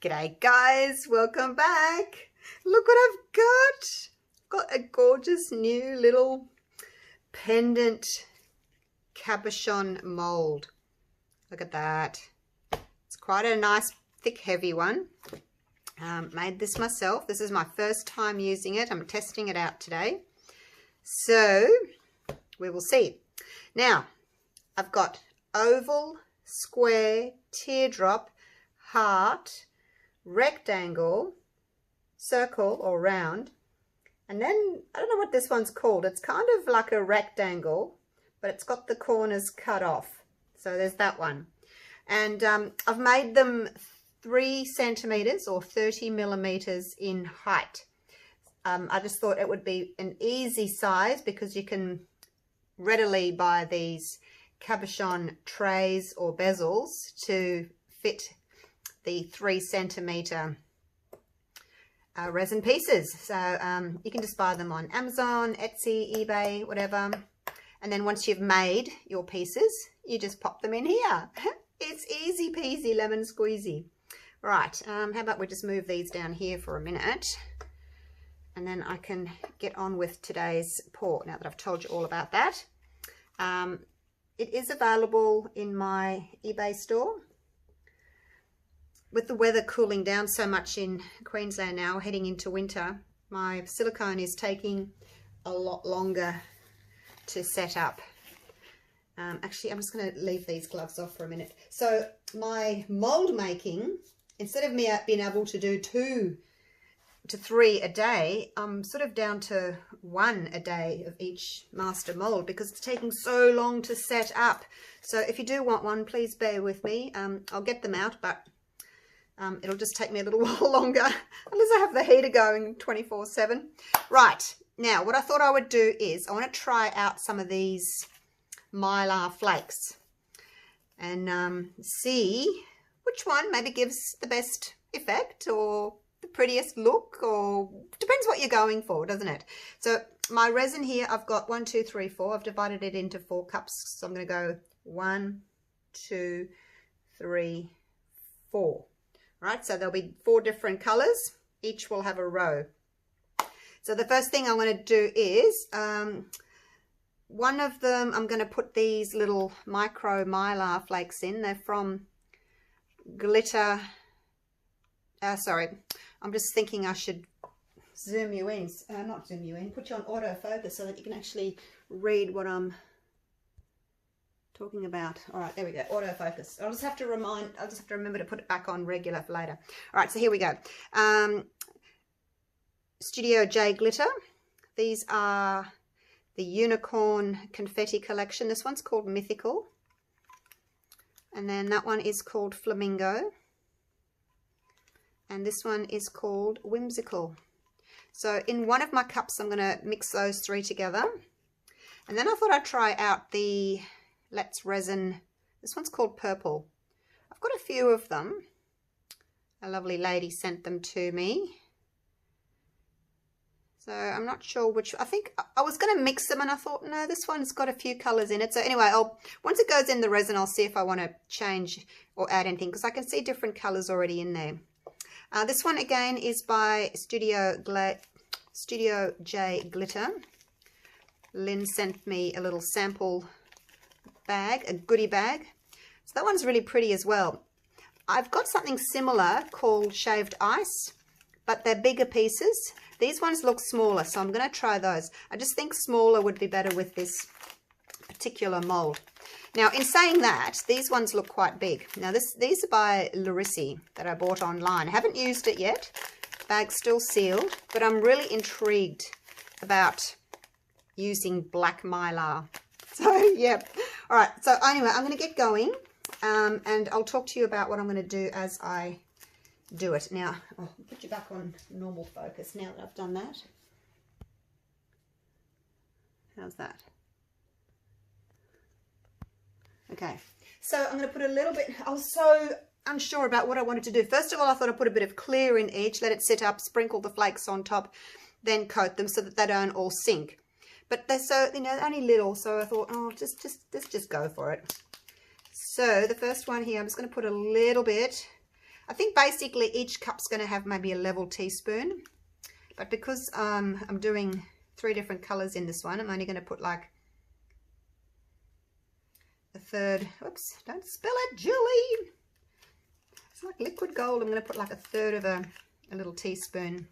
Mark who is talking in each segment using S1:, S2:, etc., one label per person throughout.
S1: G'day guys, welcome back. Look what I've got. Got a gorgeous new little pendant cabochon mold. Look at that. It's quite a nice thick heavy one. Made this myself. This is my first time using it. I'm testing it out today. So we will see. Now I've got oval, square, teardrop, heart, rectangle, circle or round, and then I don't know what this one's called. It's kind of like a rectangle, but it's got the corners cut off. So there's that one. And I've made them 3 centimeters or 30 millimeters in height. I just thought it would be an easy size because you can readily buy these cabochon trays or bezels to fit the 3 centimeter resin pieces. So you can just buy them on Amazon, Etsy, eBay, whatever. And then once you've made your pieces, you just pop them in here. It's easy peasy lemon squeezy. Right, how about we just move these down here for a minute, and then I can get on with today's pour now that I've told you all about that. It is available in my eBay store. With the weather cooling down so much in Queensland now, heading into winter, my silicone is taking a lot longer to set up. Actually, I'm just going to leave these gloves off for a minute. So my mold making, instead of me being able to do 2 to 3 a day, I'm sort of down to 1 a day of each master mold because it's taking so long to set up. So if you do want one, please bear with me. I'll get them out, but it'll just take me a little while longer unless I have the heater going 24/7. Right, now what I thought I would do is I want to try out some of these Mylar flakes and see which one maybe gives the best effect or the prettiest look, or depends what you're going for, doesn't it? So my resin here, I've got 1, 2, 3, 4. I've divided it into 4 cups. So I'm going to go 1, 2, 3, 4. Right, so there'll be 4 different colors. Each will have a row. So the first thing I'm going to do is one of them, I'm going to put these little micro Mylar flakes in. They're from Glitter. Sorry, I'm just thinking I should zoom you in. Not zoom you in, put you on autofocus so that you can actually read what I'm talking about. All right, there we go, autofocus. I'll just have to remember to put it back on regular for later. All right, so here we go. Studio J glitter. These are the unicorn confetti collection. This one's called Mythical, and then that one is called Flamingo, and this one is called Whimsical. So in one of my cups I'm going to mix those 3 together, and then I thought I'd try out the Let's Resin. This one's called Purple. I've got a few of them. A lovely lady sent them to me. So I'm not sure which. I think I was going to mix them and I thought, no, this one's got a few colors in it. So anyway, once it goes in the resin, I'll see if I want to change or add anything, because I can see different colors already in there. This one again is by Studio J Glitter. Lynn sent me a little sample bag, a goodie bag. So that one's really pretty as well. I've got something similar called Shaved Ice, but they're bigger pieces. These ones look smaller, so I'm going to try those. I just think smaller would be better with this particular mold. Now, in saying that, these ones look quite big. Now, these are by Larissy that I bought online. I haven't used it yet. Bag's still sealed, but I'm really intrigued about using black Mylar. So, yeah. All right. So, anyway, I'm going to get going, and I'll talk to you about what I'm going to do as I do it. Now, I'll put you back on normal focus now that I've done that. How's that? Okay, so I'm going to put a little bit. I was so unsure about what I wanted to do. First of all, I thought I'd put a bit of clear in each, let it sit up, sprinkle the flakes on top, then coat them so that they don't all sink. But they're so, only little, so I thought, oh, let's just go for it. So the first one here, I'm just going to put a little bit. I think basically each cup's going to have maybe a level teaspoon, but because I'm doing 3 different colors in this one, I'm only going to put like a third. Whoops, don't spill it, Julie. It's like liquid gold. I'm going to put like a third of a little teaspoon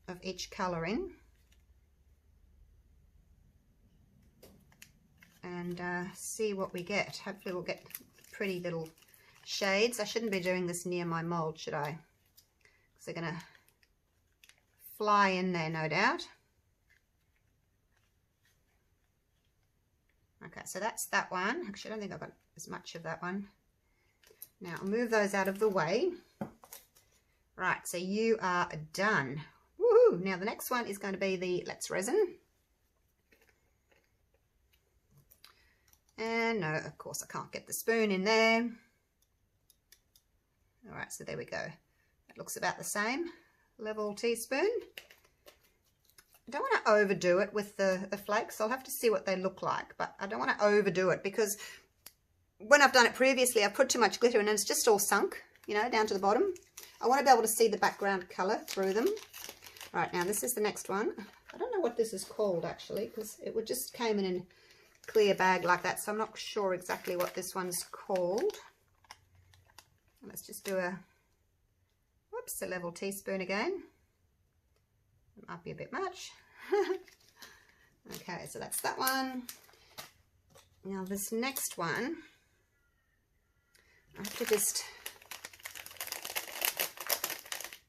S1: of each color in, and see what we get. Hopefully we'll get pretty little shades. I shouldn't be doing this near my mold, should I? Because they're going to fly in there, no doubt. Okay, so that's that one. Actually, I don't think I've got as much of that one. Now I'll move those out of the way. Right, so you are done. Woohoo! Now the next one is going to be the Let's Resin. And no, of course I can't get the spoon in there. All right, so there we go. It looks about the same. Level teaspoon. I don't want to overdo it with the flakes. I'll have to see what they look like, but I don't want to overdo it because when I've done it previously, I've put too much glitter in and it's just all sunk, you know, down to the bottom. I want to be able to see the background colour through them. Right, now this is the next one. I don't know what this is called actually, because it just came in a clear bag like that, so I'm not sure exactly what this one's called. Let's just do a, whoops, a level teaspoon again. It might be a bit much. Okay, so that's that one. Now this next one, I have to just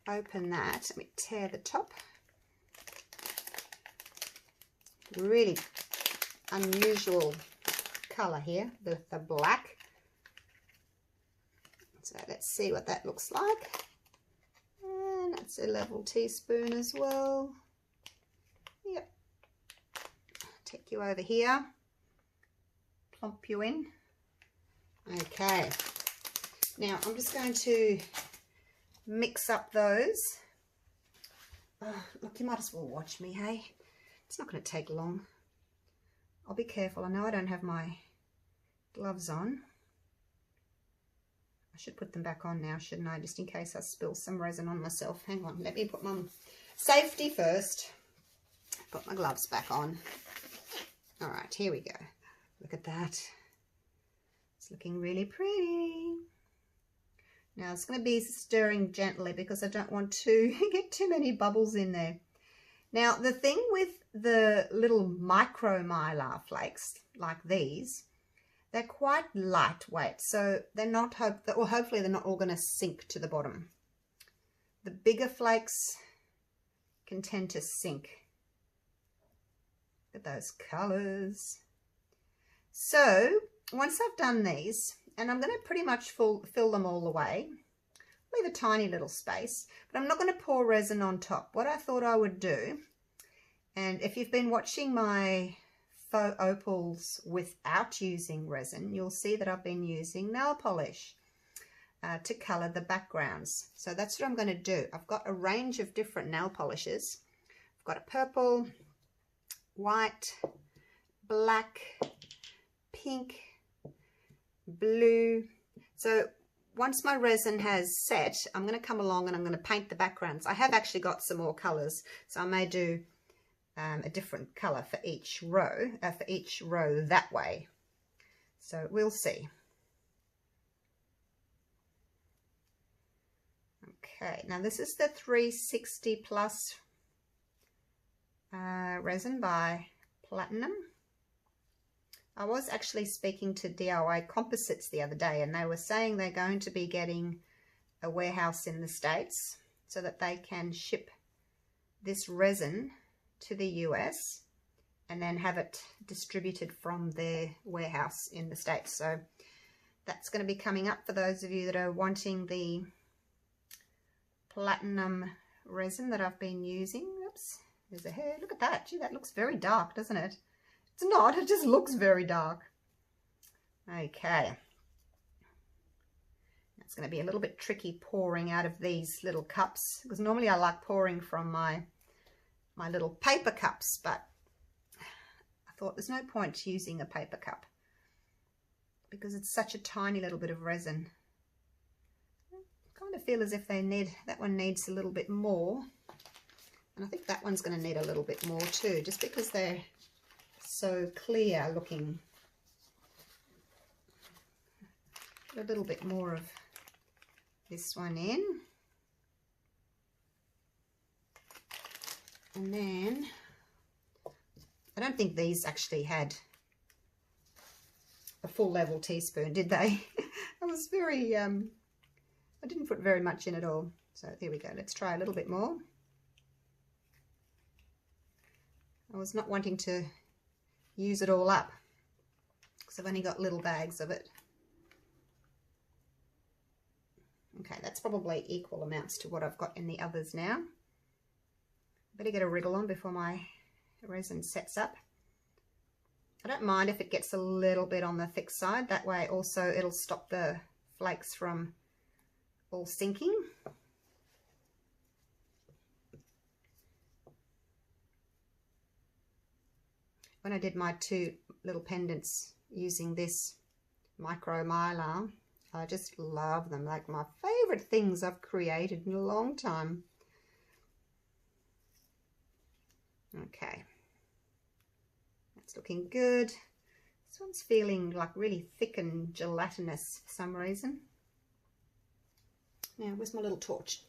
S1: open that. Let me tear the top. Really unusual colour here, the black. So let's see what that looks like. And that's a level teaspoon as well. Yep. Take you over here. Plump you in. Okay. Now I'm just going to mix up those. Oh, look, you might as well watch me, hey? It's not going to take long. I'll be careful. I know I don't have my gloves on. I should put them back on now, shouldn't I? Just in case I spill some resin on myself. Hang on, let me put my safety first. Put my gloves back on. All right, here we go. Look at that. It's looking really pretty. Now it's going to be stirring gently because I don't want to get too many bubbles in there. Now the thing with the little micro Mylar flakes like these, they're quite lightweight, so they're not, hopefully they're not all going to sink to the bottom. The bigger flakes can tend to sink. Look at those colours. So once I've done these, and I'm going to pretty much fill them all the way, leave a tiny little space, but I'm not going to pour resin on top. What I thought I would do, and if you've been watching my Faux Opals without using resin, you'll see that I've been using nail polish to colour the backgrounds. So that's what I'm going to do. I've got a range of different nail polishes. I've got a purple, white, black, pink, blue. So once my resin has set, I'm going to come along and I'm going to paint the backgrounds. I have actually got some more colours, so I may do a different colour for each row that way. So we'll see. Okay, now this is the 360 plus resin by Platinum. I was actually speaking to DIY Composites the other day, and they were saying they're going to be getting a warehouse in the States so that they can ship this resin to the US and then have it distributed from their warehouse in the States. So that's going to be coming up for those of you that are wanting the Platinum resin that I've been using. Oops, there's a hair. Look at that. Gee, that looks very dark, doesn't it? It's not, it just looks very dark. Okay. It's going to be a little bit tricky pouring out of these little cups, because normally I like pouring from my little paper cups, but I thought there's no point using a paper cup because it's such a tiny little bit of resin. of feel as if that one needs a little bit more. And I think that one's going to need a little bit more too, just because they're so clear looking. Put a little bit more of this one in. And then, I don't think these actually had a full level teaspoon, did they? I was very, I didn't put very much in at all. So there we go. Let's try a little bit more. I was not wanting to use it all up because I've only got little bags of it. Okay, that's probably equal amounts to what I've got in the others now. Better get a wriggle on before my resin sets up. I don't mind if it gets a little bit on the thick side. That way also it'll stop the flakes from all sinking. When I did my 2 little pendants using this micro Mylar, I just love them. Like my favorite things I've created in a long time. Okay, that's looking good. This one's feeling like really thick and gelatinous for some reason. Now, where's my little torch?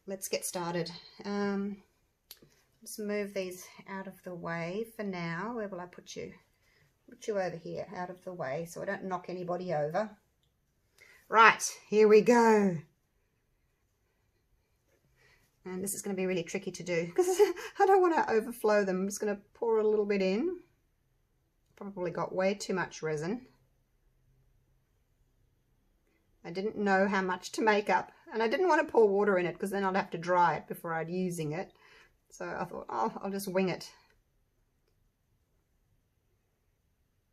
S1: Let's get started. Let's move these out of the way for now. Where will I put you? Put you over here, out of the way, so I don't knock anybody over. Right, here we go. And this is going to be really tricky to do because I don't want to overflow them. I'm just going to pour a little bit in. Probably got way too much resin. I didn't know how much to make up, and I didn't want to pour water in it because then I'd have to dry it before I'd using it. So I thought, oh, I'll just wing it.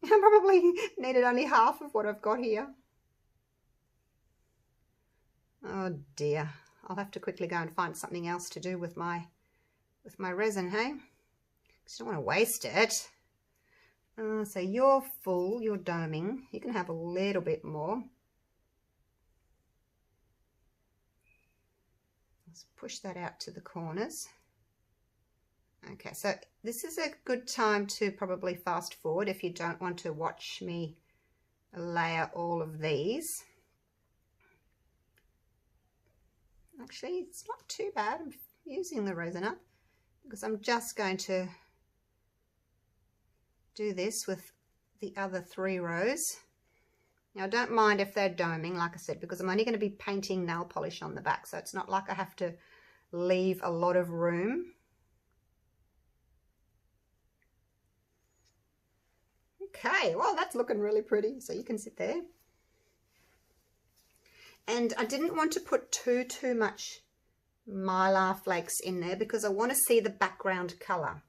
S1: I probably needed only half of what I've got here. Oh dear. I'll have to quickly go and find something else to do with my resin, hey? Because I don't want to waste it. So you're full, you're doming. You can have a little bit more. Let's push that out to the corners. Okay, so this is a good time to probably fast forward if you don't want to watch me layer all of these. Actually, it's not too bad. I'm using the resin up because I'm just going to do this with the other 3 rows. Now, I don't mind if they're doming, like I said, because I'm only going to be painting nail polish on the back, so it's not like I have to leave a lot of room. Okay, well, that's looking really pretty, so you can sit there. And I didn't want to put too much Mylar flakes in there because I want to see the background colour.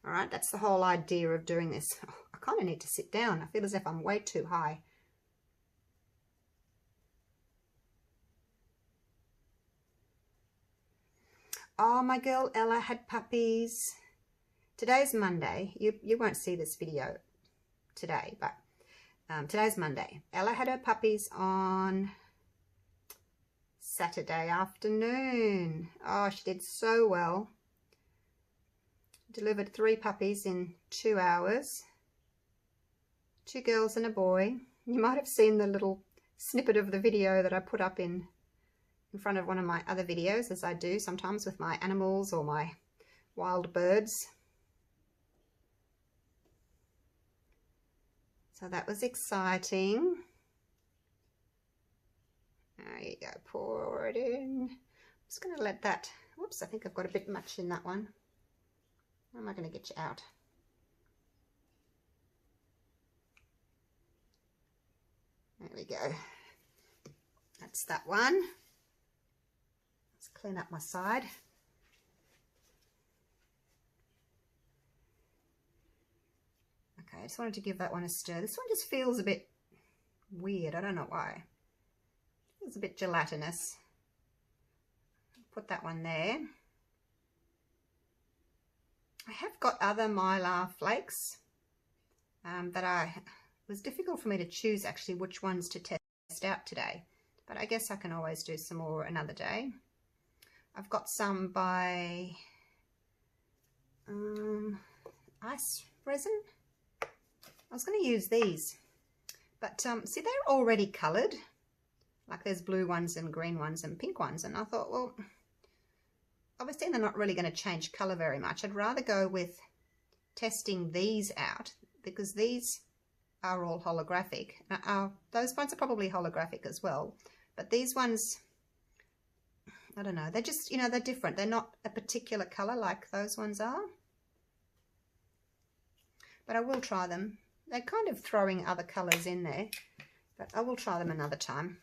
S1: All right, that's the whole idea of doing this. Oh, I kind of need to sit down. I feel as if I'm way too high. Oh, my girl Ella had puppies. Today's Monday. You won't see this video today, but today's Monday. Ella had her puppies on Saturday afternoon. Oh, she did so well. Delivered 3 puppies in 2 hours. 2 girls and a boy. You might have seen the little snippet of the video that I put up in front of one of my other videos, as I do sometimes with my animals or my wild birds. So that was exciting. There you go, pour it in. I'm just going to let that, whoops, I think I've got a bit much in that one. How am I going to get you out? There we go. That's that one. Let's clean up my side. Okay, I just wanted to give that one a stir. This one just feels a bit weird. I don't know why. It's a bit gelatinous. Put that one there. I have got other Mylar flakes that I was difficult for me to choose actually which ones to test out today, but I guess I can always do some more another day. I've got some by ice resin. I was going to use these, but see, they're already coloured. Like there's blue ones and green ones and pink ones, and I thought, well, obviously they're not really going to change colour very much. I'd rather go with testing these out, because these are all holographic. Those ones are probably holographic as well, but these ones, I don't know, they're just, you know, they're different. They're not a particular colour like those ones are. But I will try them. They're kind of throwing other colours in there, but I will try them another time.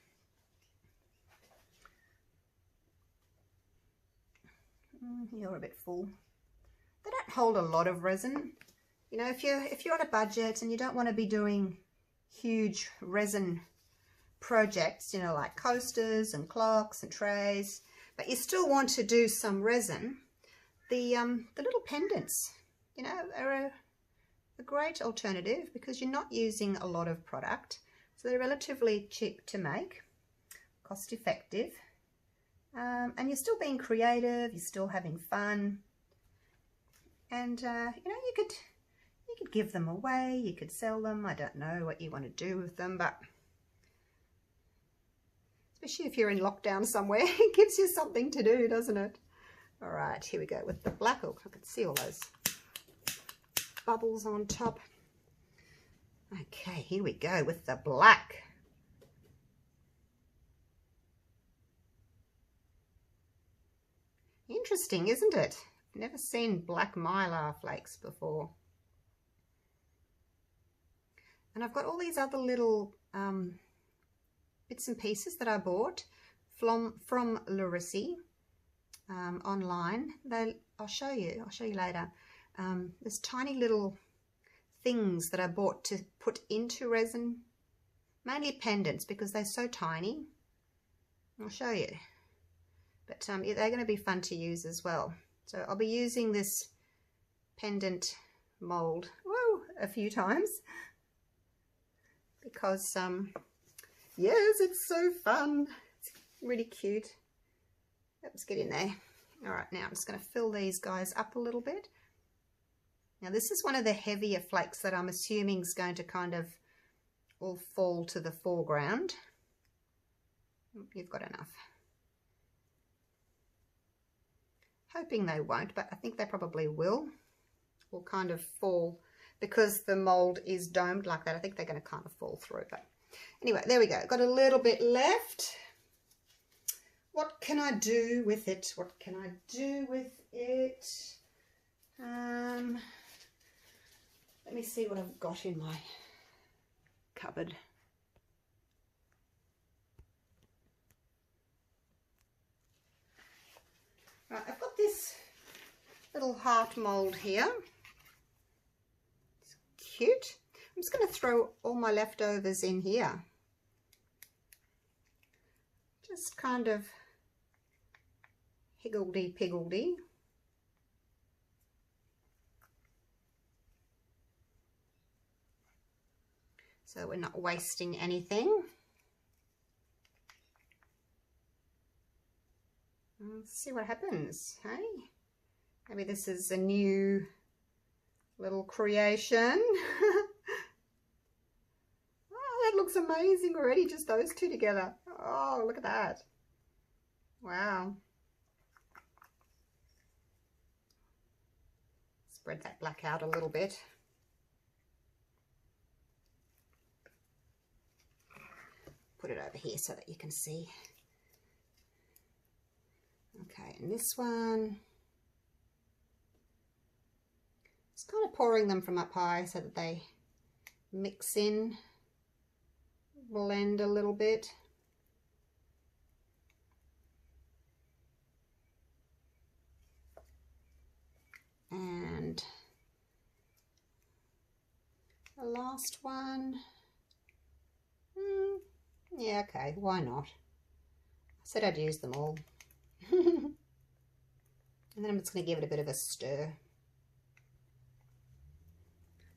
S1: You're a bit full. They don't hold a lot of resin. You know, if you're on a budget and you don't want to be doing huge resin projects, you know, like coasters and clocks and trays, but you still want to do some resin, the little pendants, you know, are a great alternative because you're not using a lot of product, so they're relatively cheap to make, cost effective, and you're still being creative, you're still having fun, and you know, you could give them away, you could sell them. I don't know what you want to do with them, but especially if you're in lockdown somewhere, it gives you something to do, doesn't it? All right, here we go with the black. Oh, I can see all those bubbles on top. Okay, here we go with the black. Interesting, isn't it? Never seen black Mylar flakes before. And I've got all these other little bits and pieces that I bought from Resin online. I'll show you later. There's tiny little things that I bought to put into resin, mainly pendants because they're so tiny. I'll show you. But they're going to be fun to use as well. So I'll be using this pendant mold a few times because yes, it's so fun. It's really cute. Let's get in there. All right, now I'm just going to fill these guys up a little bit. Now this is one of the heavier flakes that I'm assuming is going to kind of all fall to the foreground. You've got enough. Hoping they won't, but I think they probably will kind of fall because the mold is domed like that. I think they're going to kind of fall through, but anyway, there we go. Got a little bit left. What can I do with it? What can I do with it? Let me see what I've got in my cupboard. Right, I've got this little heart mold here. It's cute. I'm just going to throw all my leftovers in here. Just kind of higgledy-piggledy. So we're not wasting anything. Let's see what happens, hey? Maybe this is a new little creation. Oh, that looks amazing already, just those two together. Oh, look at that. Wow. Spread that black out a little bit. Put it over here so that you can see. Okay, and this one, just kind of pouring them from up high so that they mix in, blend a little bit. And the last one, yeah, okay, why not? I said I'd use them all. And then I'm just going to give it a bit of a stir.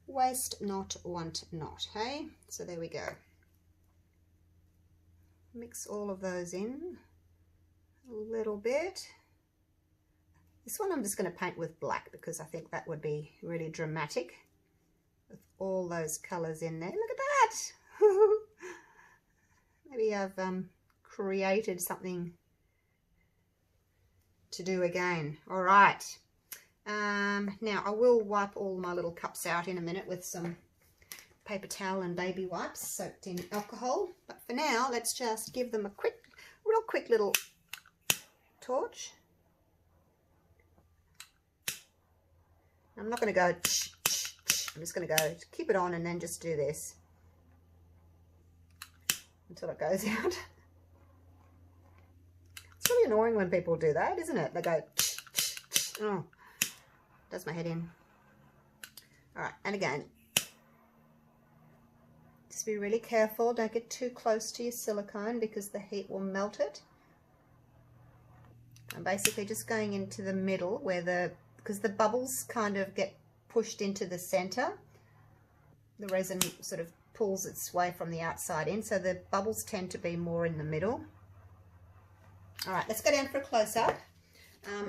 S1: Waste not, want not, hey? So there we go. Mix all of those in a little bit. This one I'm just going to paint with black because I think that would be really dramatic with all those colours in there. Look at that! Maybe I've created something to do again. All right. Now I will wipe all my little cups out in a minute with some paper towel and baby wipes soaked in alcohol. But for now, let's just give them a real quick little torch. I'm not going to go, I'm just going to go, keep it on and then just do this until it goes out. It's really annoying when people do that, isn't it? They go, oh, does my head in. All right, and again, just be really careful. Don't get too close to your silicone because the heat will melt it. I'm basically just going into the middle where because the bubbles kind of get pushed into the center. The resin sort of pulls its way from the outside in, so the bubbles tend to be more in the middle. All right, let's go down for a close-up.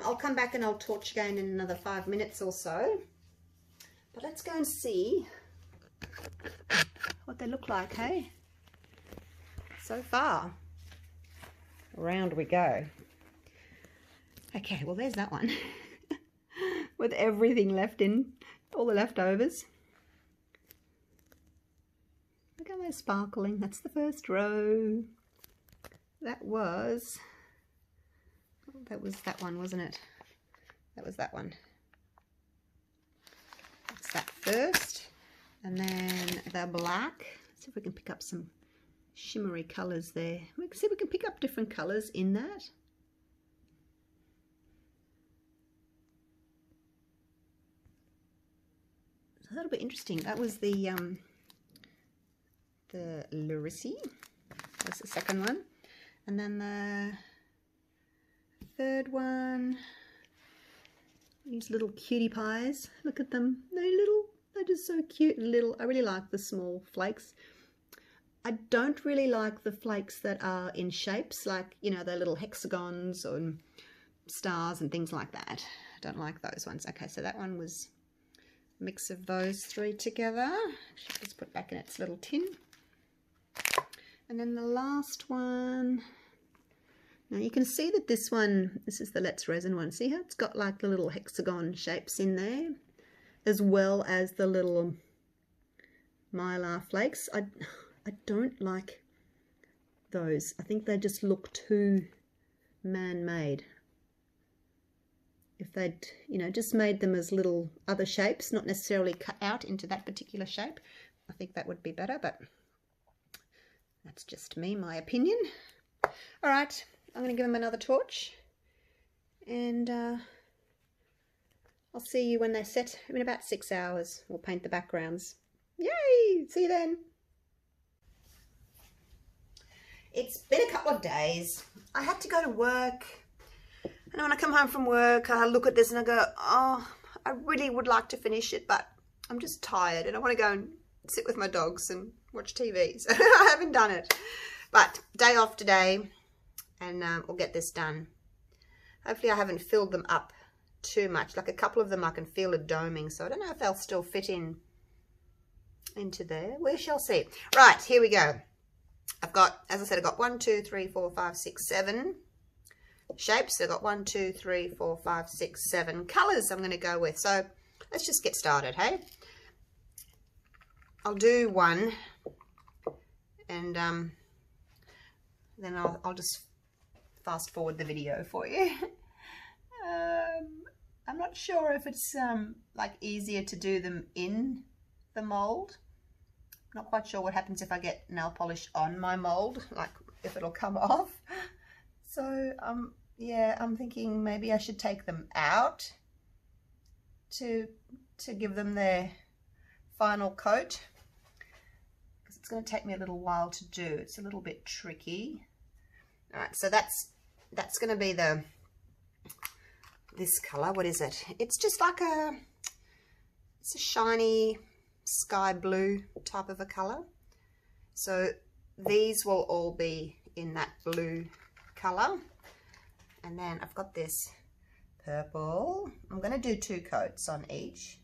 S1: I'll come back and I'll torch again in another 5 minutes or so. But let's go and see what they look like, hey? So far. Around we go. Okay, well there's that one. With everything left in, all the leftovers. Look how they're sparkling. That's the first row. That was that one, wasn't it? That was that one. That's that first. And then the black. Let's see if we can pick up some shimmery colours there. We can see if we can pick up different colours in that. So that'll be interesting. That was the Larissy. That's the second one. And then the third one, these little cutie pies. Look at them. They're just so cute and little. I really like the small flakes. I don't really like the flakes that are in shapes, like, you know, the little hexagons or stars and things like that. I don't like those ones. Okay, so that one was a mix of those three together. Let's put it back in its little tin. And then the last one, now you can see that this is the Let's Resin one. See how it's got like the little hexagon shapes in there, as well as the little Mylar flakes. I don't like those. I think they just look too man-made. If they'd, you know, just made them as little other shapes, not necessarily cut out into that particular shape, I think that would be better, but that's just me, my opinion. All right, I'm going to give them another torch, and I'll see you when they're set in about 6 hours. We'll paint the backgrounds. Yay! See you then. It's been a couple of days. I had to go to work, and when I come home from work, I look at this and I go, oh, I really would like to finish it, but I'm just tired and I want to go and sit with my dogs and watch TV. So I haven't done it. But day off today, and we'll get this done. Hopefully I haven't filled them up too much. Like a couple of them I can feel a doming, so I don't know if they'll still fit into there. We shall see. Right, here we go. I've got, as I said, I've got 1, 2, 3, 4, 5, 6, 7 shapes. So I've got 1, 2, 3, 4, 5, 6, 7 colours I'm going to go with. So let's just get started, hey? I'll do one, and then I'll just fast forward the video for you. I'm not sure if it's like easier to do them in the mold. Not quite sure what happens if I get nail polish on my mold, like if it'll come off. So yeah, I'm thinking maybe I should take them out to give them their final coat, because it's going to take me a little while to do. It's a little bit tricky. All right, so that's going to be this color. What is it? It's just like it's a shiny sky blue type of a color. So these will all be in that blue color. And then I've got this purple. I'm going to do 2 coats on each.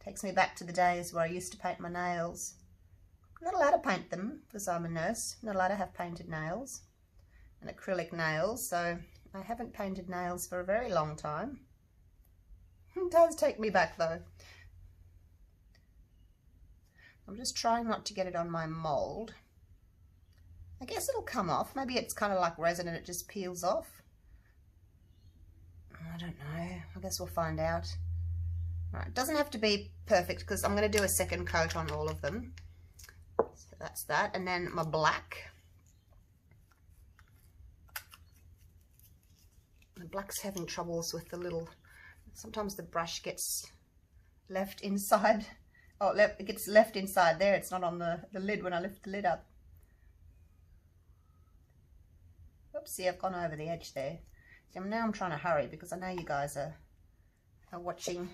S1: Takes me back to the days where I used to paint my nails. I'm not allowed to paint them because I'm a nurse. I'm not allowed to have painted nails and acrylic nails, so I haven't painted nails for a very long time. It does take me back though. I'm just trying not to get it on my mold. I guess it'll come off. Maybe it's kind of like resin and it just peels off. I don't know. I guess we'll find out. Right, it doesn't have to be perfect because I'm going to do a second coat on all of them. So that's that. And then my black. The black's having troubles with the little... Sometimes the brush gets left inside. Oh, it gets left inside there. It's not on the lid when I lift the lid up. Oopsie, I've gone over the edge there. So now I'm trying to hurry because I know you guys are watching.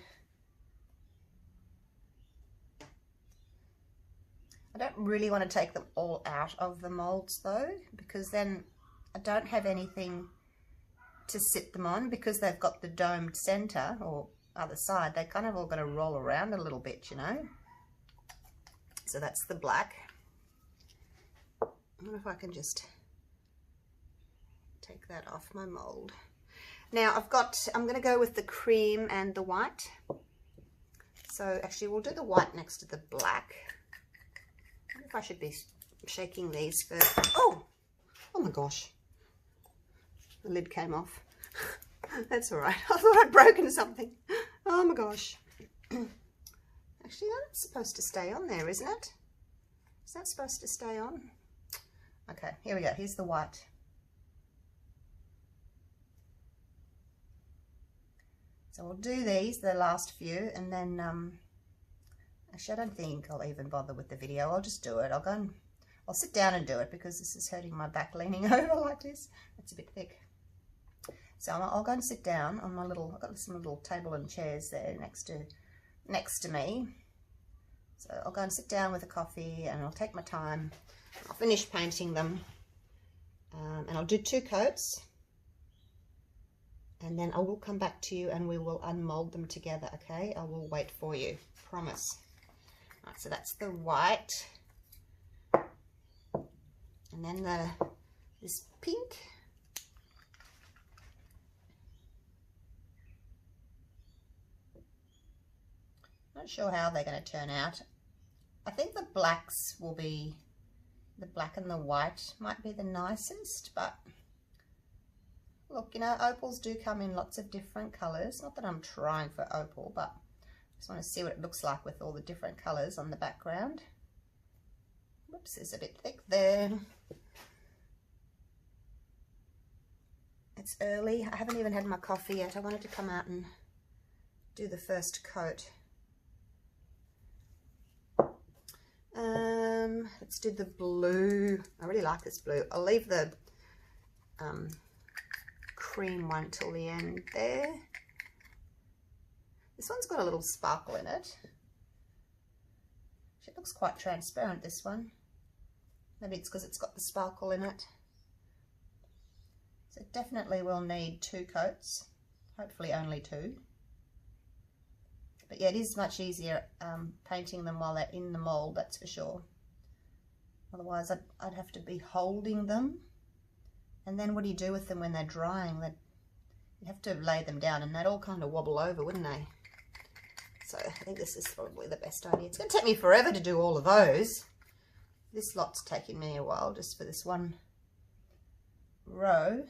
S1: I don't really want to take them all out of the molds though, because then I don't have anything to sit them on, because they've got the domed center or other side. They're kind of all going to roll around a little bit, you know. So that's the black. I wonder if I can just take that off my mold. Now I'm going to go with the cream and the white. So actually we'll do the white next to the black. I wonder if I should be shaking these first. Oh my gosh. The lid came off. That's all right. I thought I'd broken something. Oh my gosh. Actually, that's supposed to stay on there, isn't it? Is that supposed to stay on? Okay, here we go. Here's the white. So we'll do these, the last few, and then actually I don't think I'll even bother with the video. I'll just do it. I'll sit down and do it because this is hurting my back leaning over like this. It's a bit thick. So I'll go and sit down on my little, I've got some little table and chairs there next to me. So I'll go and sit down with a coffee and I'll take my time. I'll finish painting them and I'll do 2 coats. And then I will come back to you and we will unmold them together, okay? I will wait for you, promise. All right, so that's the white. And then this pink. Not sure how they're going to turn out. I think the blacks will be, the black and the white might be the nicest, but look, you know, opals do come in lots of different colours. Not that I'm trying for opal, but I just want to see what it looks like with all the different colours on the background. Whoops, it's a bit thick there. It's early. I haven't even had my coffee yet. I wanted to come out and do the first coat. Let's do the blue. I really like this blue. I'll leave the cream one till the end there. This one's got a little sparkle in it. It looks quite transparent, this one. Maybe it's because it's got the sparkle in it. So definitely we'll need 2 coats, hopefully only 2. But yeah, it is much easier painting them while they're in the mould, that's for sure. Otherwise I'd have to be holding them. And then what do you do with them when they're drying? You'd have to lay them down and they'd all kind of wobble over, wouldn't they? So I think this is probably the best idea. It's going to take me forever to do all of those. This lot's taking me a while just for this one row.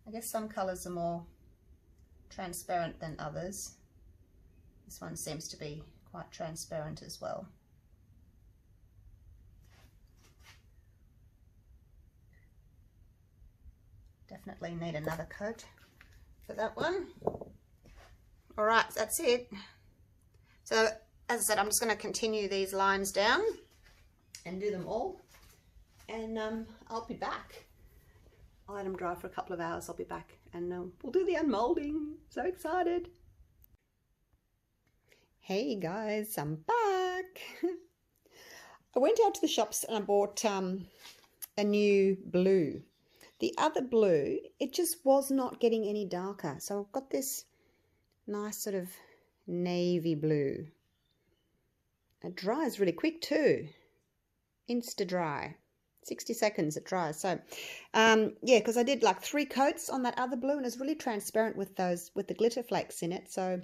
S1: I guess some colours are more transparent than others. This one seems to be quite transparent as well. Definitely need another coat for that one. All right, that's it. So as I said, I'm just going to continue these lines down and do them all, and I'll be back. I'll let them dry for a couple of hours. I'll be back and we'll do the unmolding. So excited. Hey guys, I'm back. I went out to the shops and I bought a new blue. The other blue, it just was not getting any darker. So I've got this nice sort of navy blue. It dries really quick too. Insta dry. 60 seconds it dries. So yeah, because I did like 3 coats on that other blue and it's really transparent with the glitter flakes in it. So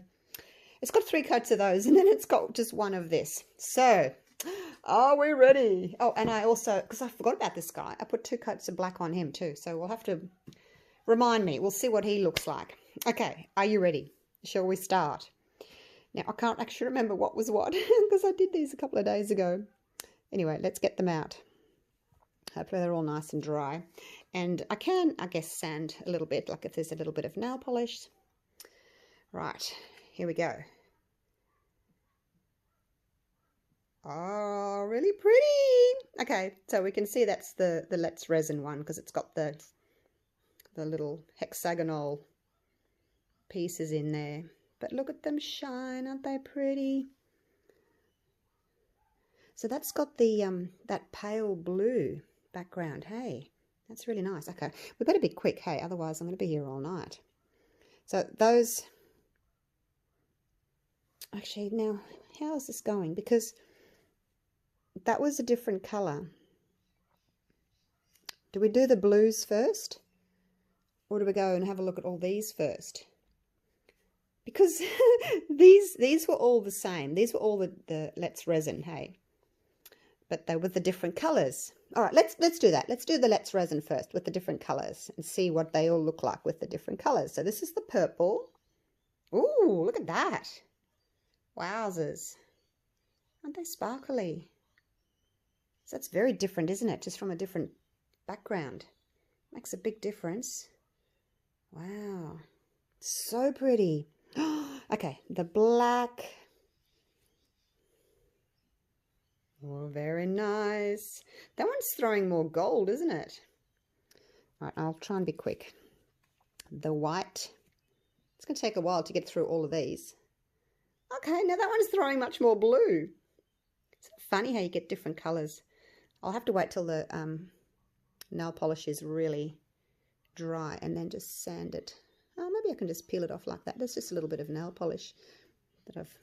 S1: it's got 3 coats of those and then it's got just 1 of this. So are we ready? Oh, and I also, because I forgot about this guy, I put 2 coats of black on him too. So we'll have to remind me. We'll see what he looks like. Okay, are you ready? Shall we start? Now, I can't actually remember what was what because I did these a couple of days ago. Anyway, let's get them out. Hopefully they're all nice and dry. And I can, I guess, sand a little bit, like if there's a little bit of nail polish. Right, here we go. Oh, really pretty. Okay, so we can see that's the Let's Resin one because it's got the little hexagonal pieces in there. But look at them shine, aren't they pretty? So that's got the that pale blue background. Hey, that's really nice. Okay, we better be quick, hey, otherwise I'm going to be here all night. So those, actually now, how is this going? Because that was a different color. Do we do the blues first? Or do we go and have a look at all these first? Because these were all the same. These were all the Let's Resin, hey. But they were the different colors. All right, let's do that. Let's do the Let's Resin first with the different colors and see what they all look like with the different colors. So this is the purple. Ooh, look at that. Wowzers. Aren't they sparkly? So that's very different, isn't it? Just from a different background. Makes a big difference. Wow. So pretty. Okay, the black. Oh, very nice. That one's throwing more gold, isn't it? All right, I'll try and be quick. The white. It's going to take a while to get through all of these. Okay, now that one's throwing much more blue. It's funny how you get different colors. I'll have to wait till the nail polish is really dry and then just sand it. Oh, maybe I can just peel it off like that. There's just a little bit of nail polish that I've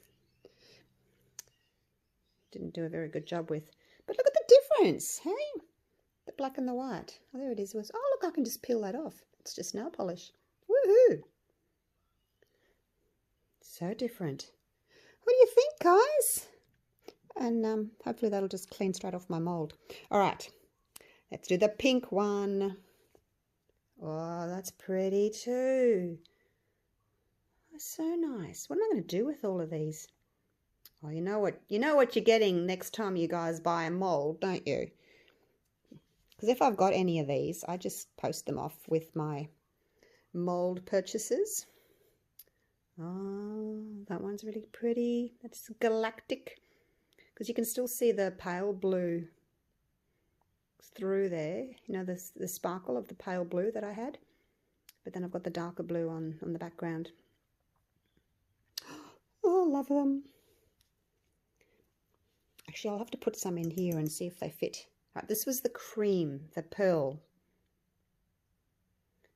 S1: didn't do a very good job with. But look at the difference, hey? The black and the white. Oh, there it is. Oh, look, I can just peel that off. It's just nail polish. Woohoo! So different. What do you think, guys? And hopefully that'll just clean straight off my mold. All right, let's do the pink one. Oh, that's pretty too. That's so nice. What am I going to do with all of these? Oh, you know what you're getting next time you guys buy a mold, don't you? Because if I've got any of these, I just post them off with my mold purchases. Oh, that one's really pretty. That's galactic. Because you can still see the pale blue through there. You know, the sparkle of the pale blue that I had. But then I've got the darker blue on the background. Oh, love them. Actually, I'll have to put some in here and see if they fit. Right, this was the cream, the pearl.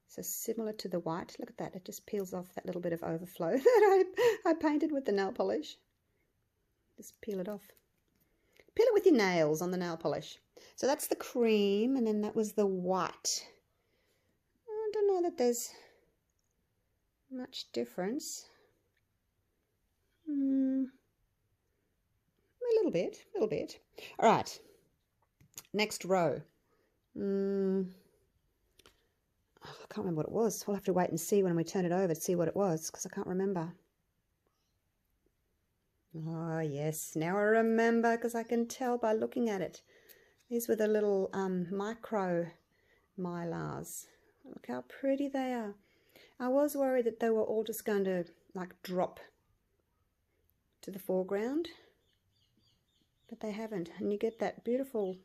S1: So similar to the white. Look at that. It just peels off that little bit of overflow that I painted with the nail polish. Just peel it off. Peel it with your nails on the nail polish. So that's the cream, and then that was the white. I don't know that there's much difference. A little bit. All right. Next row. I can't remember what it was. We'll have to wait and see when we turn it over to see what it was, because I can't remember. Oh, yes. Now I remember, because I can tell by looking at it. These were the little micro Mylars. Look how pretty they are. I was worried that they were all just going to, like, drop to the foreground. But they haven't. And you get that beautiful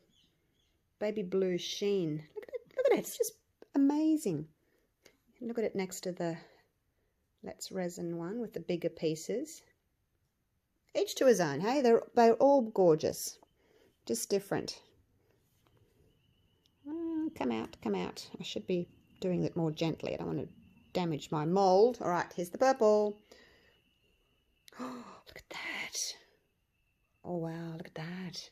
S1: baby blue sheen. Look at it. It's just amazing. amazing. Look at it next to the Let's Resin one with the bigger pieces. Each to his own, hey? They're all gorgeous, just different. Come out, come out. I should be doing it more gently. I don't want to damage my mold. All right, here's the purple. Oh, look at that. Oh, wow, look at that.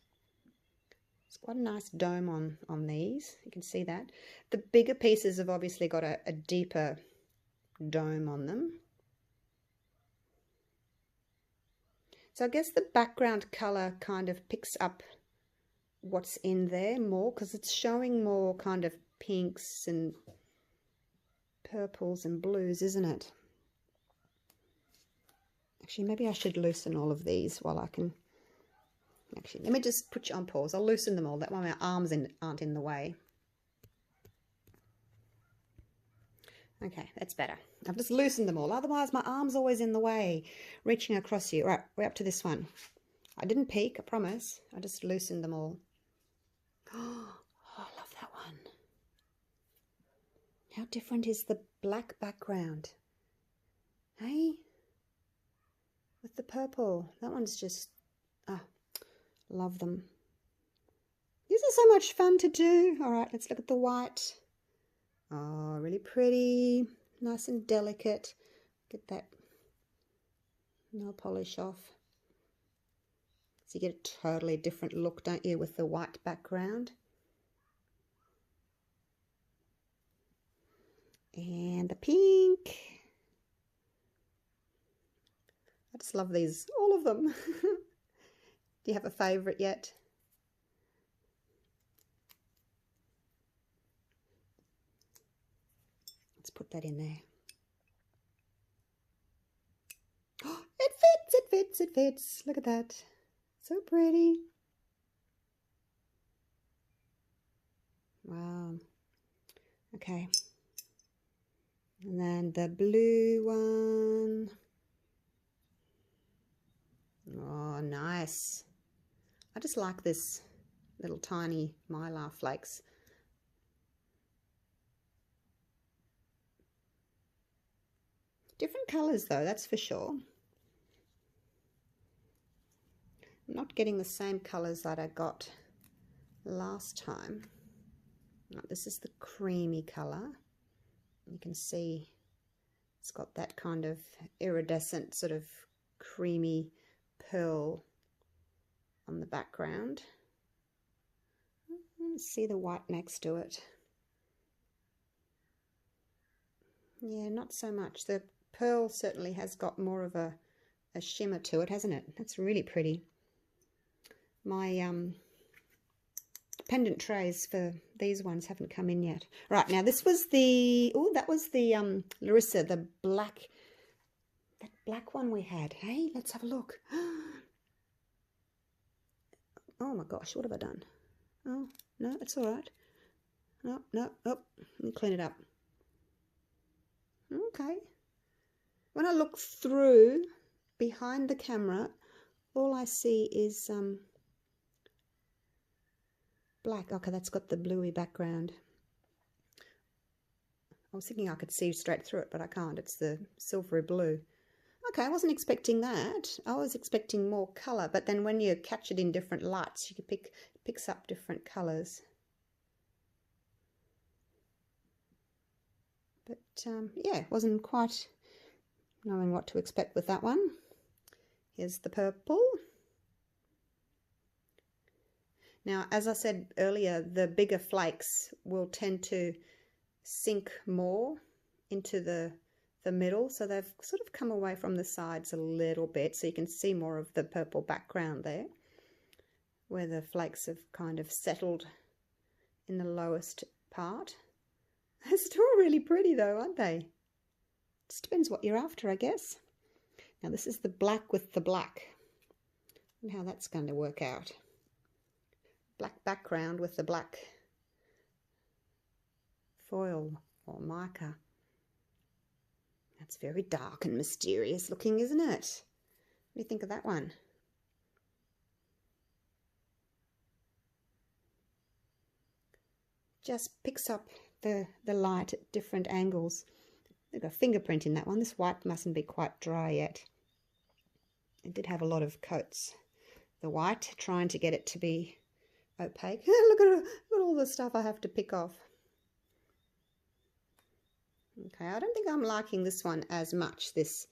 S1: It's quite a nice dome on these. You can see that. The bigger pieces have obviously got a deeper dome on them. So I guess the background color kind of picks up what's in there more, because it's showing more kind of pinks and purples and blues, isn't it? Actually, maybe I should loosen all of these while I can. Actually, let me just put you on pause. I'll loosen them all. That way my arms aren't in the way. Okay, that's better. I've just loosened them all. Otherwise, my arm's always in the way, reaching across you. All right, we're up to this one. I didn't peek, I promise. I just loosened them all. Oh, I love that one. How different is the black background? Hey? With the purple. That one's just, love them. These are so much fun to do. All right, let's look at the white. Oh, really pretty. Nice and delicate. Get that nail polish off. So you get a totally different look, don't you, with the white background. And the pink. I just love these, all of them. Do you have a favourite yet? Let's put that in there. Oh, it fits, it fits, it fits. Look at that. So pretty. Wow. Okay. And then the blue one. Oh, nice. I just like this little tiny Mylar flakes. Different colours though, that's for sure. I'm not getting the same colours that I got last time. No, this is the creamy colour. You can see it's got that kind of iridescent sort of creamy pearl on the background. See the white next to it. Yeah, not so much. The pearl certainly has got more of a shimmer to it, hasn't it? That's really pretty. My pendant trays for these ones haven't come in yet. Right, now this was the, oh, that was the Larissa, the black, that black one we had. Hey, let's have a look. Oh my gosh, what have I done? Oh, no, it's all right. No, no, oh, let me clean it up. Okay. When I look through behind the camera, all I see is black. Okay, that's got the bluey background. I was thinking I could see straight through it, but I can't. It's the silvery blue. Okay, I wasn't expecting that. I was expecting more colour, but then when you catch it in different lights, you can picks up different colours. But yeah, wasn't quite knowing what to expect with that one. Here's the purple. Now, as I said earlier, the bigger flakes will tend to sink more into the middle, so they've sort of come away from the sides a little bit, so you can see more of the purple background there, where the flakes have kind of settled in the lowest part. They're still really pretty though, aren't they? Just depends what you're after, I guess. Now this is the black with the black, and how that's going to work out. Black background with the black foil or mica. That's very dark and mysterious looking, isn't it? What do you think of that one? Just picks up the light at different angles. They've got a fingerprint in that one. This white mustn't be quite dry yet. It did have a lot of coats. The white, trying to get it to be opaque. Look at all the stuff I have to pick off. Okay, I don't think I'm liking this one as much, this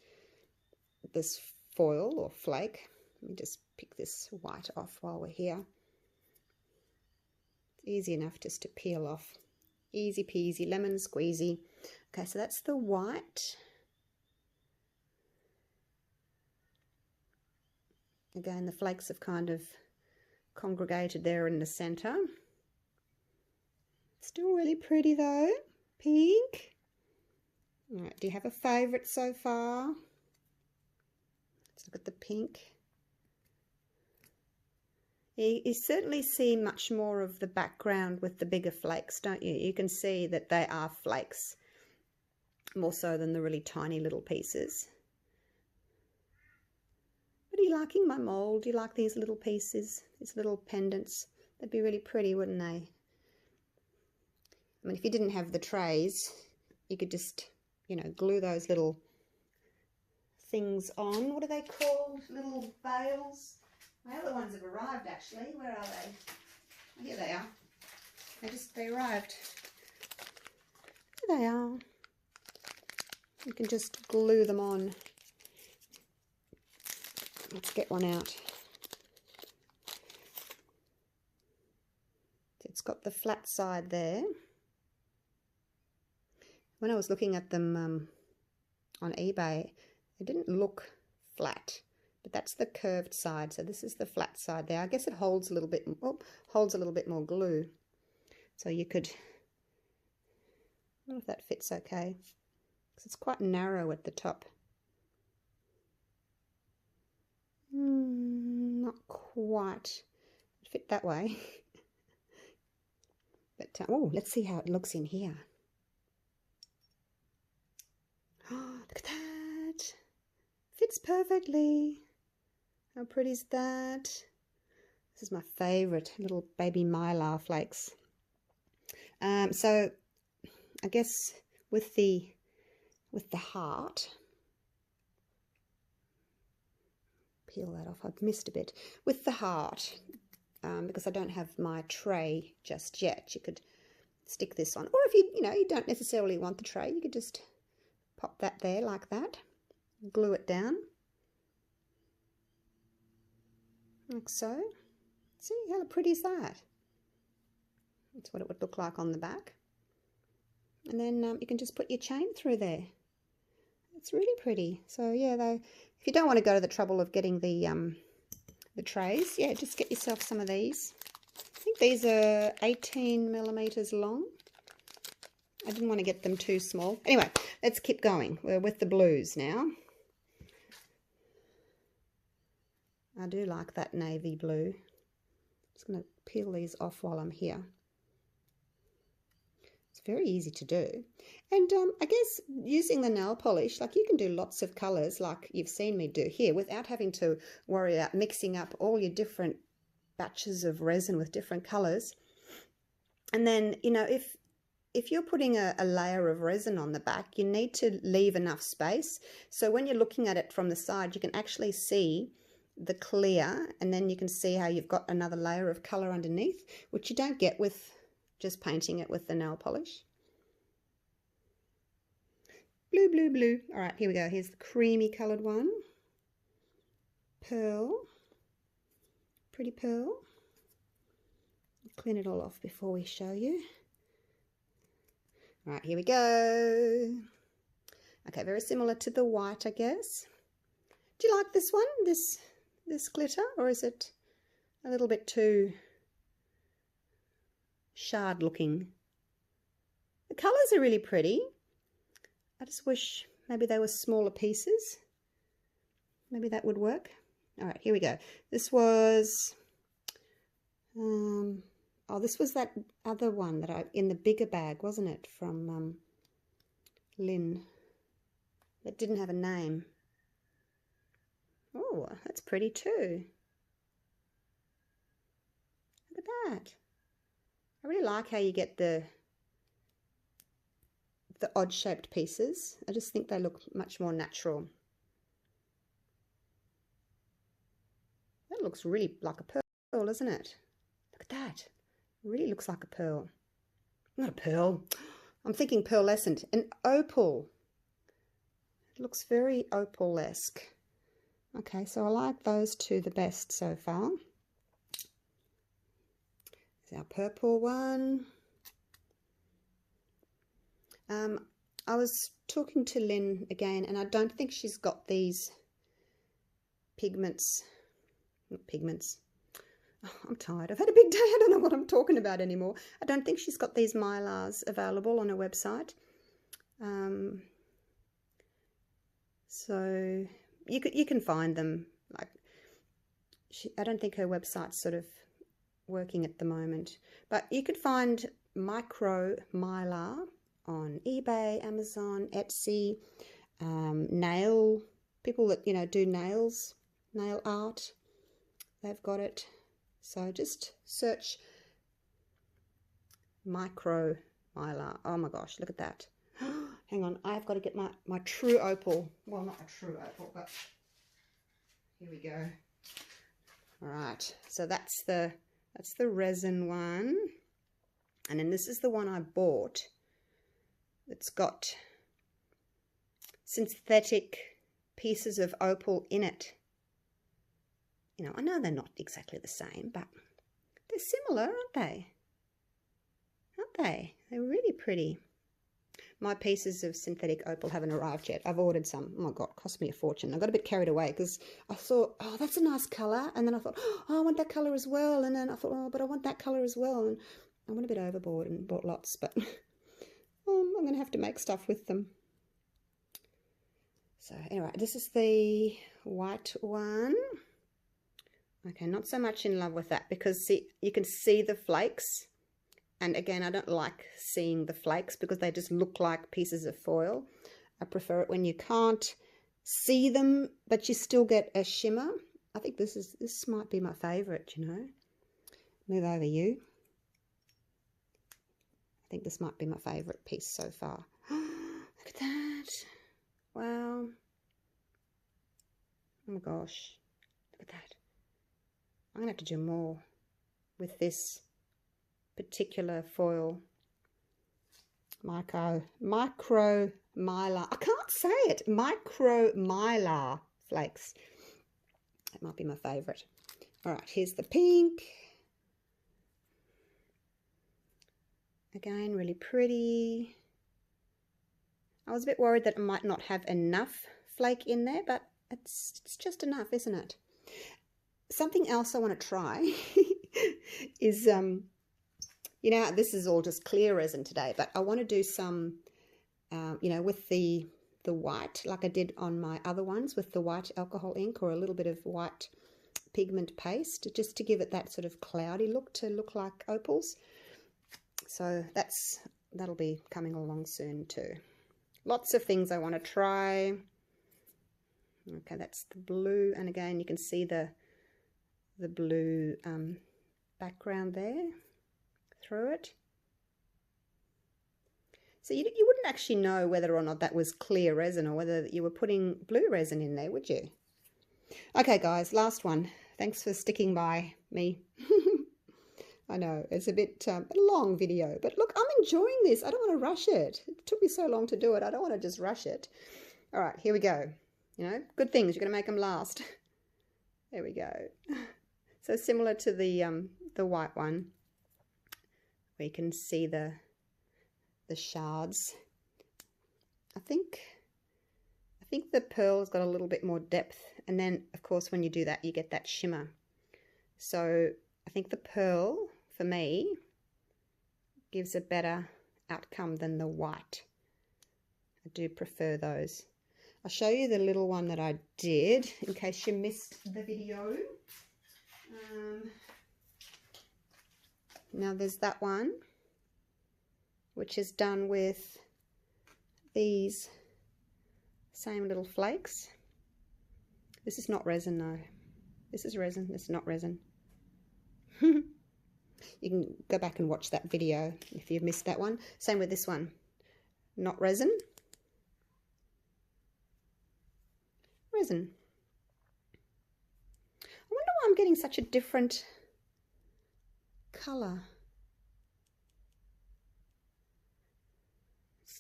S1: foil or flake. Let me just pick this white off while we're here. It's easy enough just to peel off. Easy peasy, lemon squeezy. Okay, so that's the white. Again, the flakes have kind of congregated there in the center. Still really pretty though. Pink. All right, do you have a favorite so far? Let's look at the pink. You certainly see much more of the background with the bigger flakes, don't you? You can see that they are flakes, more so than the really tiny little pieces. But are you liking my mold? Do you like these little pieces, these little pendants? They'd be really pretty, wouldn't they? I mean, if you didn't have the trays, you could just, you know, glue those little things on. What are they called? Little veils? My other ones have arrived actually. Where are they? Here they are. They arrived. Here they are. You can just glue them on. Let's get one out. It's got the flat side there. When I was looking at them on eBay, they didn't look flat. But that's the curved side, so this is the flat side there. I guess it holds a little bit, more glue. So you could, I don't know if that fits okay, because it's quite narrow at the top. Not quite. It fit that way. But oh, let's see how it looks in here. Oh, look at that. Fits perfectly. How pretty is that? This is my favorite little baby Mylar flakes. So I guess with the heart, peel that off. I've missed a bit. With the heart, because I don't have my tray just yet, you could stick this on. Or if you don't necessarily want the tray, you could just pop that there like that, glue it down. Like so. See how pretty is that? That's what it would look like on the back. And then you can just put your chain through there. It's really pretty. So yeah, though, if you don't want to go to the trouble of getting the trays, yeah, just get yourself some of these. I think these are 18 millimeters long. I didn't want to get them too small. Anyway, let's keep going. We're with the blues now. I do like that navy blue. I'm just going to peel these off while I'm here. It's very easy to do. And I guess using the nail polish, like you can do lots of colours like you've seen me do here without having to worry about mixing up all your different batches of resin with different colours. And then, you know, if you're putting a layer of resin on the back, you need to leave enough space. So when you're looking at it from the side, you can actually see the clear, and then you can see how you've got another layer of colour underneath, which you don't get with just painting it with the nail polish. Blue, blue, blue. All right, here we go. Here's the creamy coloured one. Pearl. Pretty pearl. Clean it all off before we show you. All right, here we go. Okay, very similar to the white, I guess. Do you like this one, this glitter, or is it a little bit too shard looking? The colours are really pretty. I just wish maybe they were smaller pieces. Maybe that would work. All right, here we go. This was, oh, this was that other one that in the bigger bag, wasn't it? From Lynn. That didn't have a name. Oh, that's pretty too. Look at that. I really like how you get the the odd shaped pieces. I just think they look much more natural. That looks really like a pearl, doesn't it? Look at that. It really looks like a pearl. Not a pearl. I'm thinking pearlescent. An opal. It looks very opal-esque. Okay, so I like those two the best so far. There's our purple one. I was talking to Lynn again, and I don't think she's got these pigments. Not pigments. Oh, I'm tired. I've had a big day. I don't know what I'm talking about anymore. I don't think she's got these Mylars available on her website. So you can find them. Like, I don't think her website's sort of working at the moment, but you could find micro Mylar on eBay, Amazon, Etsy, people that, you know, do nails, nail art, they've got it. So just search micro Mylar. Oh my gosh, look at that. Hang on, I've got to get my true opal. Well, not a true opal, but here we go. All right, so that's the resin one, and then this is the one I bought. It's got synthetic pieces of opal in it. You know, I know they're not exactly the same, but they're similar, aren't they? Aren't they? They're really pretty. My pieces of synthetic opal haven't arrived yet. I've ordered some. Oh my God, it cost me a fortune. I got a bit carried away because I thought, oh, that's a nice colour. And then I thought, oh, I want that colour as well. And then I thought, oh, but I want that colour as well. And I went a bit overboard and bought lots, but I'm going to have to make stuff with them. So anyway, this is the white one. Okay, not so much in love with that because see, you can see the flakes. And again, I don't like seeing the flakes because they just look like pieces of foil. I prefer it when you can't see them, but you still get a shimmer. I think this might be my favourite, you know. Move over you. I think this might be my favourite piece so far. Look at that. Wow. Oh my gosh. Look at that. I'm going to have to do more with this particular foil. Micro Mylar. I can't say it. Micro Mylar flakes. That might be my favourite. All right, here's the pink. Again, really pretty. I was a bit worried that I might not have enough flake in there, but it's just enough, isn't it? Something else I want to try is, you know, this is all just clear resin today, but I want to do some, you know, with the white, like I did on my other ones with the white alcohol ink or a little bit of white pigment paste, just to give it that sort of cloudy look, to look like opals. So that'll be coming along soon too. Lots of things I want to try. Okay, that's the blue, and again you can see the blue background there through it. So you wouldn't actually know whether or not that was clear resin or whether you were putting blue resin in there, would you? Okay guys, last one. Thanks for sticking by me. I know it's a bit a long video, but look, I'm enjoying this. I don't want to rush it. It took me so long to do it. I don't want to just rush it. All right, here we go. You know, good things, you're going to make them last. There we go. So similar to the white one, we can see the shards. I think the pearl's got a little bit more depth, and then of course when you do that you get that shimmer. So I think the pearl for me gives a better outcome than the white. I do prefer those. I'll show you the little one that I did in case you missed the video. Now there's that one, which is done with these same little flakes. This is not resin, no. This is resin, this is not resin. You can go back and watch that video if you've missed that one. Same with this one. not resin. Resin. I wonder why I'm getting such a different colour.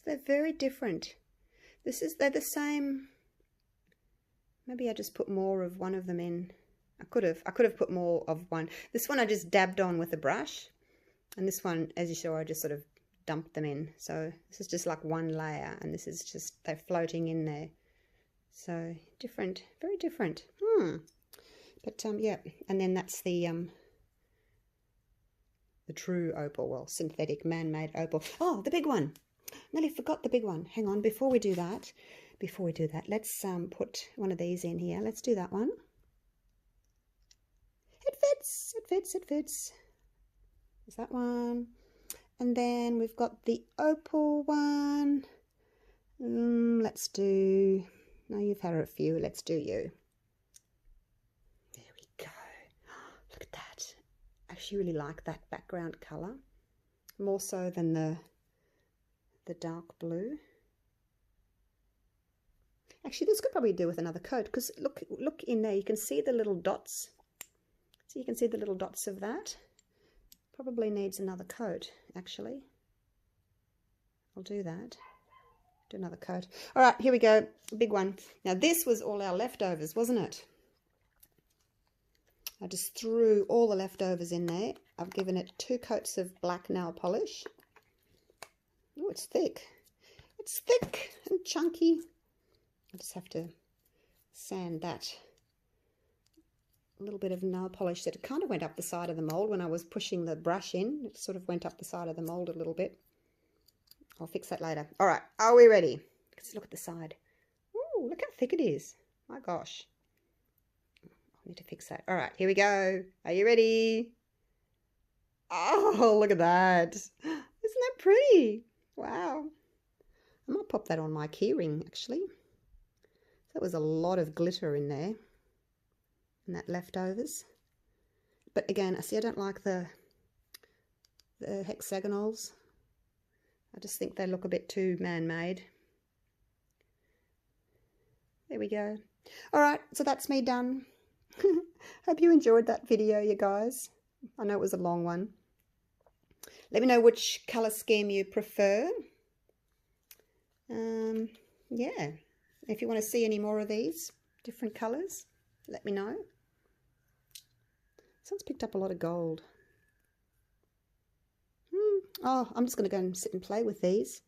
S1: They're very different. They're the same. Maybe I just put more of one of them in. I could have put more of one. This one I just dabbed on with a brush, and this one, as you saw, I just sort of dumped them in. So this is just like one layer, and this is just, they're floating in there. So different, very different. But yeah, and then that's the true opal, well, synthetic man-made opal. Oh, the big one. Nearly forgot the big one. Hang on, before we do that, let's put one of these in here. Let's do that one. It fits, it fits, it fits. There's that one. And then we've got the opal one. Let's do, no, you've had a few, let's do you. There we go. Look at that. I actually really like that background colour, more so than the dark blue. Actually, this could probably do with another coat, because look in there, you can see the little dots. So you can see the little dots of that. Probably needs another coat, actually. I'll do that. Do another coat. All right, here we go. Big one. Now this was all our leftovers, wasn't it? I just threw all the leftovers in there. I've given it 2 coats of black nail polish. Oh, it's thick. It's thick and chunky. I just have to sand that. A little bit of nail polish that kind of went up the side of the mold when I was pushing the brush in. It sort of went up the side of the mold a little bit. I'll fix that later. All right, are we ready? Let's look at the side. Ooh, look how thick it is. My gosh. I need to fix that. All right, here we go. Are you ready? Oh, look at that. Isn't that pretty? Wow. I might pop that on my keyring, actually. That was a lot of glitter in there. And that leftovers. But again, I see I don't like the hexagonals. I just think they look a bit too man-made. There we go. All right, so that's me done. Hope you enjoyed that video, you guys. I know it was a long one. Let me know which colour scheme you prefer. Yeah, if you want to see any more of these different colours, let me know. Someone's picked up a lot of gold. Oh, I'm just going to go and sit and play with these.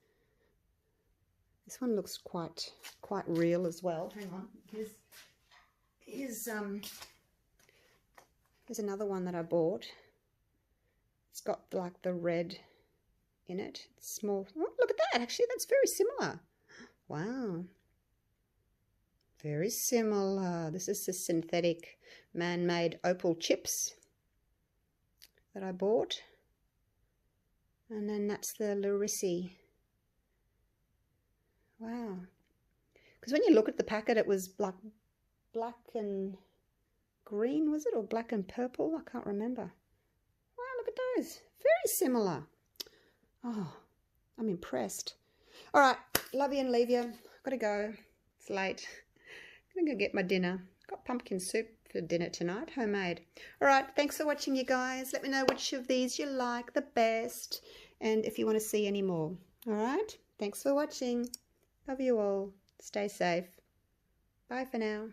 S1: This one looks quite real as well. Hang on. Here's another one that I bought. It's got like the red in it. It's small. Oh, look at that. Actually, that's very similar. Wow. Very similar. This is the synthetic man-made opal chips that I bought. And then that's the Larisi. Wow. Because when you look at the packet, it was like black and green, was it? Or black and purple? I can't remember. Wow, look at those. Very similar. Oh, I'm impressed. All right, love you and leave you. Got to go. It's late. I'm going to go get my dinner. Got pumpkin soup for dinner tonight, homemade. All right, thanks for watching, you guys. Let me know which of these you like the best and if you want to see any more. All right, thanks for watching. Love you all. Stay safe. Bye for now.